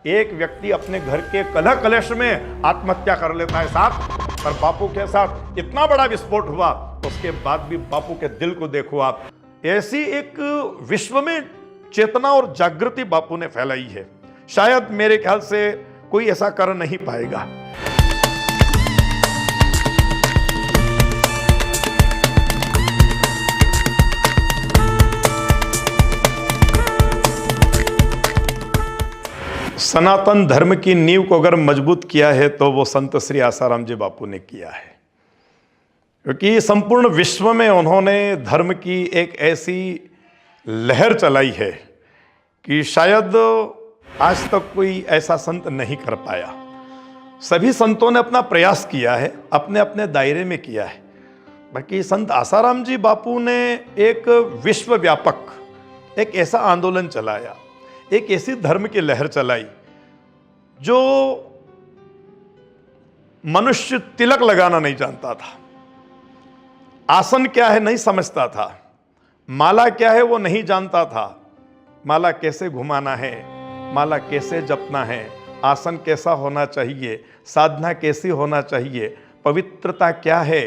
एक व्यक्ति अपने घर के कलह कलेश में आत्महत्या कर लेता है साथ, पर बापू के साथ इतना बड़ा विस्फोट हुआ, उसके बाद भी बापू के दिल को देखो आप। ऐसी एक विश्व में चेतना और जागृति बापू ने फैलाई है, शायद मेरे ख्याल से कोई ऐसा कर नहीं पाएगा। सनातन धर्म की नींव को अगर मजबूत किया है तो वो संत श्री आसाराम जी बापू ने किया है, क्योंकि संपूर्ण विश्व में उन्होंने धर्म की एक ऐसी लहर चलाई है कि शायद आज तक कोई ऐसा संत नहीं कर पाया। सभी संतों ने अपना प्रयास किया है, अपने अपने दायरे में किया है, बाकी संत आसाराम जी बापू ने एक विश्वव्यापक एक ऐसा आंदोलन चलाया, एक ऐसी धर्म की लहर चलाई जो मनुष्य तिलक लगाना नहीं जानता था, आसन क्या है नहीं समझता था, माला क्या है वो नहीं जानता था, माला कैसे घुमाना है, माला कैसे जपना है, आसन कैसा होना चाहिए, साधना कैसी होना चाहिए, पवित्रता क्या है,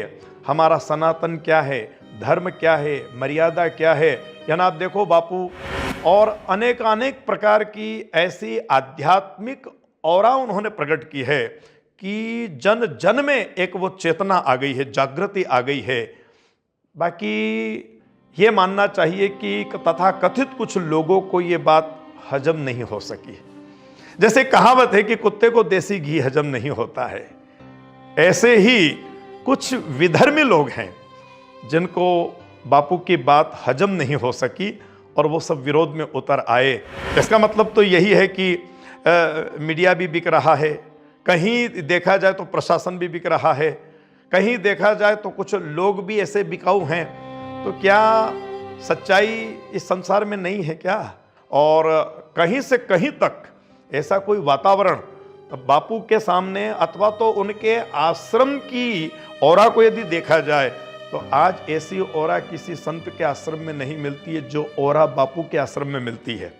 हमारा सनातन क्या है, धर्म क्या है, मर्यादा क्या है। यानी आप देखो बापू और अनेक प्रकार की ऐसी आध्यात्मिक औरा उन्होंने प्रकट की है कि जन जन में एक वो चेतना आ गई है, जागृति आ गई है। बाकी ये मानना चाहिए कि तथाकथित कुछ लोगों को ये बात हजम नहीं हो सकी। जैसे कहावत है कि कुत्ते को देसी घी हजम नहीं होता है, ऐसे ही कुछ विधर्मी लोग हैं जिनको बापू की बात हजम नहीं हो सकी और वो सब विरोध में उतर आए। इसका मतलब तो यही है कि मीडिया भी बिक रहा है, कहीं देखा जाए तो प्रशासन भी बिक रहा है, कहीं देखा जाए तो कुछ लोग भी ऐसे बिकाऊ हैं। तो क्या सच्चाई इस संसार में नहीं है क्या? और कहीं से कहीं तक ऐसा कोई वातावरण बापू के सामने अथवा तो उनके आश्रम की औरा को यदि देखा जाए तो आज ऐसी औरा किसी संत के आश्रम में नहीं मिलती है जो औरा बापू के आश्रम में मिलती है।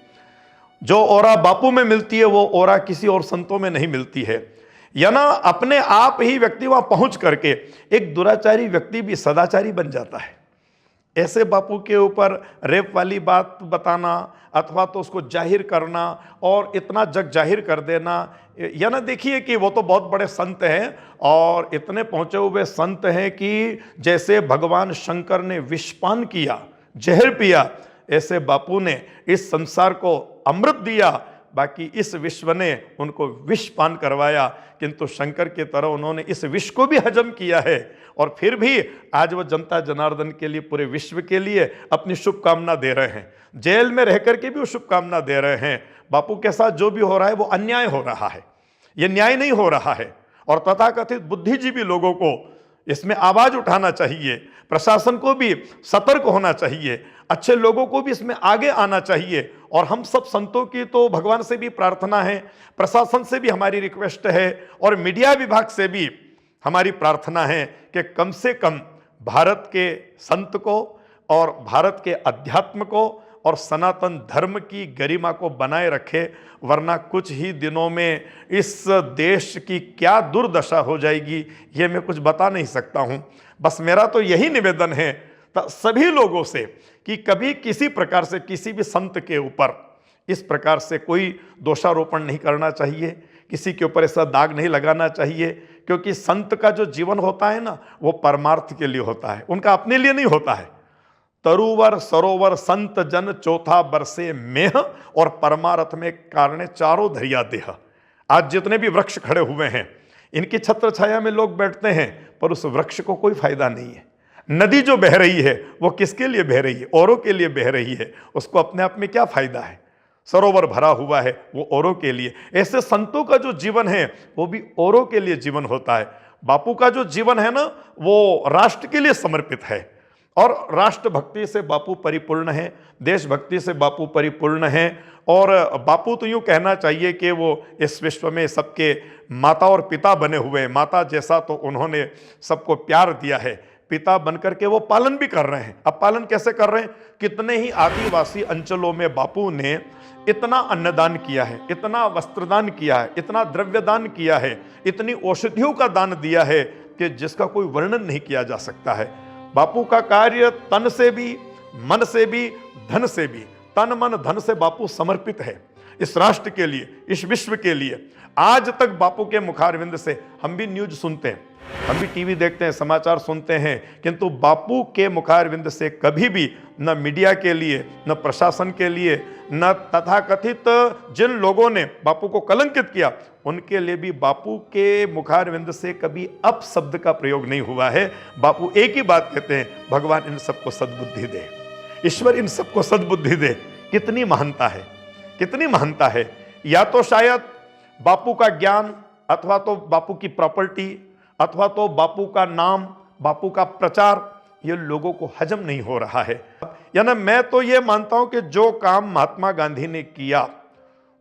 जो औरा बापू में मिलती है वो औरा किसी और संतों में नहीं मिलती है। या ना अपने आप ही व्यक्ति वहां पहुंच करके एक दुराचारी व्यक्ति भी सदाचारी बन जाता है। ऐसे बापू के ऊपर रेप वाली बात बताना अथवा तो उसको जाहिर करना और इतना जग जाहिर कर देना, या ना देखिए कि वो तो बहुत बड़े संत हैं और इतने पहुंचे हुए संत हैं कि जैसे भगवान शंकर ने विषपान किया, जहर पिया, ऐसे बापू ने इस संसार को अमृत दिया, बाकी इस विश्व ने उनको विष पान करवाया। किंतु शंकर की तरह उन्होंने इस विष को भी हजम किया है और फिर भी आज वो जनता जनार्दन के लिए, पूरे विश्व के लिए अपनी शुभकामना दे रहे हैं। जेल में रह करके भी वो शुभकामना दे रहे हैं। बापू के साथ जो भी हो रहा है वो अन्याय हो रहा है, ये न्याय नहीं हो रहा है। और तथाकथित बुद्धिजीवी लोगों को इसमें आवाज उठाना चाहिए, प्रशासन को भी सतर्क होना चाहिए, अच्छे लोगों को भी इसमें आगे आना चाहिए। और हम सब संतों की तो भगवान से भी प्रार्थना है, प्रशासन से भी हमारी रिक्वेस्ट है और मीडिया विभाग से भी हमारी प्रार्थना है कि कम से कम भारत के संत को और भारत के अध्यात्म को और सनातन धर्म की गरिमा को बनाए रखे, वरना कुछ ही दिनों में इस देश की क्या दुर्दशा हो जाएगी ये मैं कुछ बता नहीं सकता हूँ। बस मेरा तो यही निवेदन है सभी लोगों से कि कभी किसी प्रकार से किसी भी संत के ऊपर इस प्रकार से कोई दोषारोपण नहीं करना चाहिए, किसी के ऊपर ऐसा दाग नहीं लगाना चाहिए, क्योंकि संत का जो जीवन होता है ना वो परमार्थ के लिए होता है, उनका अपने लिए नहीं होता है। तरुवर सरोवर संत जन चौथा बरसे मेह और परमार्थ में कारणे चारों धरिया देह। आज जितने भी वृक्ष खड़े हुए हैं इनकी छत्र छाया में लोग बैठते हैं पर उस वृक्ष को कोई फायदा नहीं है। नदी जो बह रही है वो किसके लिए बह रही है? औरों के लिए बह रही है, उसको अपने आप में क्या फायदा है? सरोवर भरा हुआ है वो औरों के लिए। ऐसे संतों का जो जीवन है वो भी औरों के लिए जीवन होता है। बापू का जो जीवन है ना वो राष्ट्र के लिए समर्पित है और राष्ट्रभक्ति से बापू परिपूर्ण है, देशभक्ति से बापू परिपूर्ण है। और बापू तो यूँ कहना चाहिए कि वो इस विश्व में सबके माता और पिता बने हुए हैं। माता जैसा तो उन्होंने सबको प्यार दिया है, पिता बनकर के वो पालन भी कर रहे हैं। अब पालन कैसे कर रहे हैं? कितने ही आदिवासी अंचलों में बापू ने इतना अन्नदान किया है, इतना वस्त्रदान किया है, इतना द्रव्यदान किया है, इतनी औषधियों का दान दिया है कि जिसका कोई वर्णन नहीं किया जा सकता है। बापू का कार्य तन से भी, मन से भी, धन से भी, तन मन धन से बापू समर्पित है इस राष्ट्र के लिए, इस विश्व के लिए। आज तक बापू के मुखारविंद से हम भी न्यूज सुनते हैं, हम भी टीवी देखते हैं, समाचार सुनते हैं, किंतु बापू के मुखारविंद से कभी भी न मीडिया के लिए, न प्रशासन के लिए, न तथाकथित जिन लोगों ने बापू को कलंकित किया उनके लिए भी बापू के मुखारविंद से कभी अपशब्द का प्रयोग नहीं हुआ है। बापू एक ही बात कहते हैं, भगवान इन सबको सद्बुद्धि दे, ईश्वर इन सबको सद्बुद्धि दे। कितनी महानता है, कितनी महानता है। या तो शायद बापू का ज्ञान, अथवा तो बापू की प्रॉपर्टी, अथवा तो बापू का नाम, बापू का प्रचार, ये लोगों को हजम नहीं हो रहा है। यानी मैं तो ये मानता हूं कि जो काम महात्मा गांधी ने किया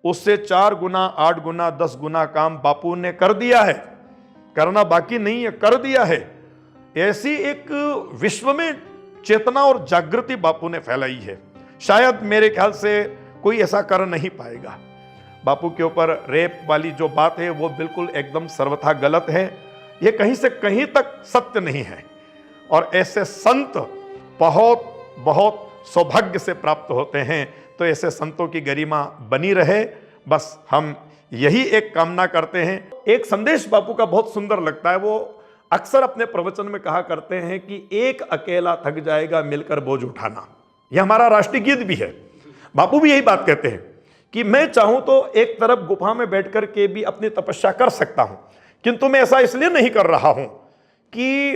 उससे 4 गुना, 8 गुना, 10 गुना काम बापू ने कर दिया है। करना बाकी नहीं है, कर दिया है। ऐसी एक विश्व में चेतना और जागृति बापू ने फैलाई है, शायद मेरे ख्याल से कोई ऐसा कर नहीं पाएगा। बापू के ऊपर रेप वाली जो बात है वो बिल्कुल एकदम सर्वथा गलत है, ये कहीं से कहीं तक सत्य नहीं है। और ऐसे संत बहुत बहुत सौभाग्य से प्राप्त होते हैं, तो ऐसे संतों की गरिमा बनी रहे, बस हम यही एक कामना करते हैं। एक संदेश बापू का बहुत सुंदर लगता है, वो अक्सर अपने प्रवचन में कहा करते हैं कि एक अकेला थक जाएगा मिलकर बोझ उठाना। यह हमारा राष्ट्रीय गीत भी है। बापू भी यही बात कहते हैं कि मैं चाहूं तो एक तरफ गुफा में बैठकर के भी अपनी तपस्या कर सकता हूं, किंतु मैं ऐसा इसलिए नहीं कर रहा हूं कि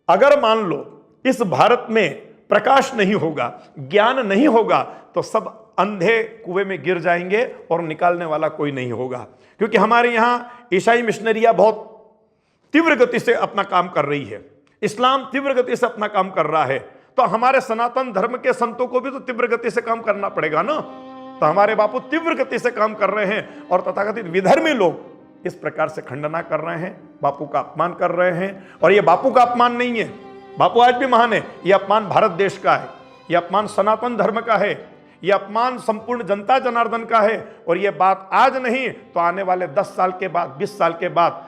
अगर मान लो इस भारत में प्रकाश नहीं होगा, ज्ञान नहीं होगा, तो सब अंधे कुएं में गिर जाएंगे और निकालने वाला कोई नहीं होगा। क्योंकि हमारे यहां ईसाई मिशनरियां बहुत तीव्र गति से अपना काम कर रही है, इस्लाम तीव्र गति से अपना काम कर रहा है, तो हमारे सनातन धर्म के संतों को भी तो तीव्र गति से काम करना पड़ेगा ना। तो हमारे बापू तीव्र गति से काम कर रहे हैं और तथाकथित विधर्मी लोग इस प्रकार से खंडना कर रहे हैं, बापू का अपमान कर रहे हैं। और ये बापू का अपमान नहीं है, बापू आज भी महान है, ये अपमान भारत देश का है, ये अपमान सनातन धर्म का है, ये अपमान संपूर्ण जनता जनार्दन का है। और ये बात आज नहीं तो आने वाले 10 साल के बाद, 20 साल के बाद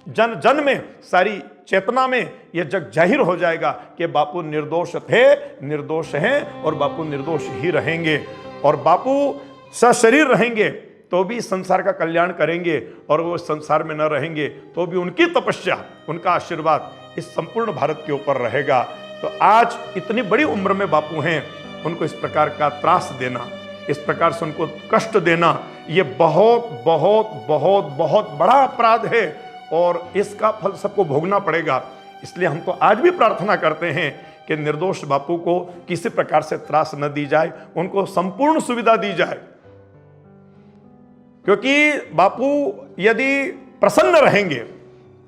जन जन में, सारी चेतना में यह जग जाहिर हो जाएगा कि बापू निर्दोष थे, निर्दोष हैं और बापू निर्दोष ही रहेंगे। और बापू सशरीर रहेंगे तो भी संसार का कल्याण करेंगे, और वो संसार में न रहेंगे तो भी उनकी तपस्या, उनका आशीर्वाद इस संपूर्ण भारत के ऊपर रहेगा। तो आज इतनी बड़ी उम्र में बापू हैं, उनको इस प्रकार का त्रास देना, इस प्रकार से उनको कष्ट देना, ये बहुत बहुत बहुत बहुत बड़ा अपराध है और इसका फल सबको भोगना पड़ेगा। इसलिए हम तो आज भी प्रार्थना करते हैं कि निर्दोष बापू को किसी प्रकार से त्रास न दी जाए, उनको संपूर्ण सुविधा दी जाए। क्योंकि बापू यदि प्रसन्न रहेंगे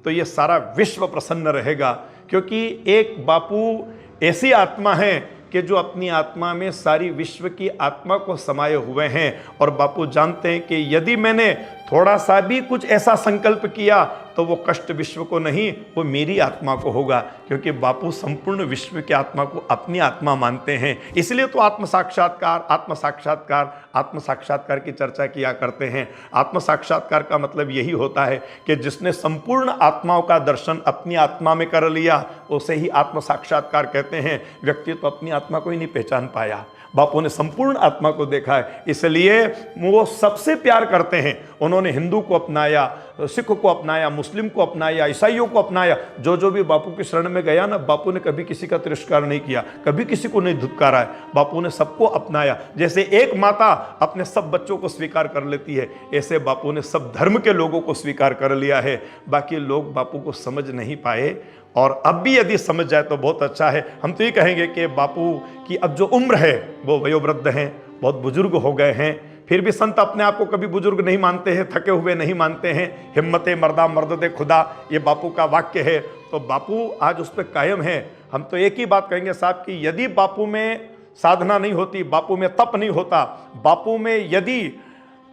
तो ये सारा विश्व प्रसन्न रहेगा। क्योंकि एक बापू ऐसी आत्मा है कि जो अपनी आत्मा में सारी विश्व की आत्मा को समाये हुए हैं। और बापू जानते हैं कि यदि मैंने थोड़ा सा भी कुछ ऐसा संकल्प किया तो वो कष्ट विश्व को नहीं, वो मेरी आत्मा को होगा। क्योंकि बापू संपूर्ण विश्व की आत्मा को अपनी आत्मा मानते हैं। इसलिए तो आत्म साक्षात्कार, आत्म साक्षात्कार, आत्म साक्षात्कार की चर्चा किया करते हैं। आत्म साक्षात्कार का मतलब यही होता है कि जिसने संपूर्ण आत्माओं का दर्शन अपनी आत्मा में कर लिया उसे ही आत्म साक्षात्कार कहते हैं। व्यक्ति तो अपनी आत्मा को ही नहीं पहचान पाया, बापू ने संपूर्ण आत्मा को देखा है, इसलिए वो सबसे प्यार करते हैं। उन्होंने हिंदू को अपनाया, सिख को अपनाया, मुस्लिम को अपनाया, ईसाइयों को अपनाया। जो भी बापू की शरण में गया ना, बापू ने कभी किसी का तिरस्कार नहीं किया, कभी किसी को नहीं धुतकारा है। बापू ने सबको अपनाया। जैसे एक माता अपने सब बच्चों को स्वीकार कर लेती है, ऐसे बापू ने सब धर्म के लोगों को स्वीकार कर लिया है। बाकी लोग बापू को समझ नहीं पाए, और अब भी यदि समझ जाए तो बहुत अच्छा है। हम तो ये कहेंगे कि बापू की अब जो उम्र है वो वयोवृद्ध हैं, बहुत बुजुर्ग हो गए हैं। फिर भी संत अपने आप को कभी बुजुर्ग नहीं मानते हैं, थके हुए नहीं मानते हैं। हिम्मते मर्दा मर्द दे खुदा, ये बापू का वाक्य है। तो बापू आज उस पर कायम है। हम तो एक ही बात कहेंगे साहब कि यदि बापू में साधना नहीं होती, बापू में तप नहीं होता, बापू में यदि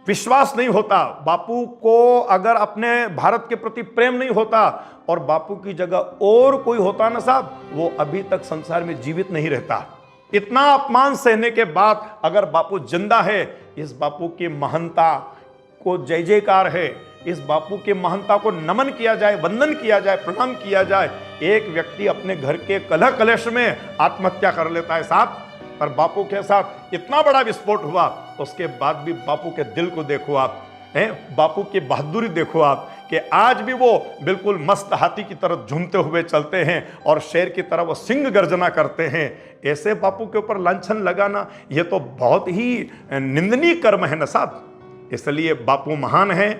विश्वास नहीं होता, बापू को अगर अपने भारत के प्रति प्रेम नहीं होता और बापू की जगह और कोई होता ना साहब, वो अभी तक संसार में जीवित नहीं रहता। इतना अपमान सहने के बाद अगर बापू जिंदा है, इस बापू की महानता को जय जयकार है, इस बापू के महानता को नमन किया जाए, वंदन किया जाए, प्रणाम किया जाए। एक व्यक्ति अपने घर के कलह कलेश में आत्महत्या कर लेता है साहब, पर बापू के साथ इतना बड़ा विस्फोट हुआ, उसके बाद भी बापू के दिल को देखो आप, हैं, बापू की बहादुरी देखो आप, कि आज भी वो बिल्कुल मस्त हाथी की तरह झूमते हुए चलते हैं और शेर की तरह वो सिंह गर्जना करते हैं। ऐसे बापू के ऊपर लांछन लगाना ये तो बहुत ही निंदनीय कर्म है ना साहब। इसलिए बापू महान है,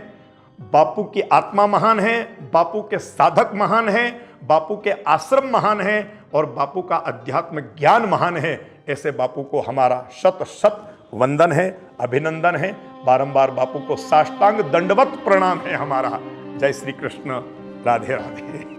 बापू की आत्मा महान है, बापू के साधक महान है, बापू के आश्रम महान है और बापू का अध्यात्म ज्ञान महान है। ऐसे बापू को हमारा शत शत वंदन है, अभिनंदन है। बारंबार बापू को साष्टांग दंडवत प्रणाम है हमारा। जय श्री कृष्ण, राधे राधे।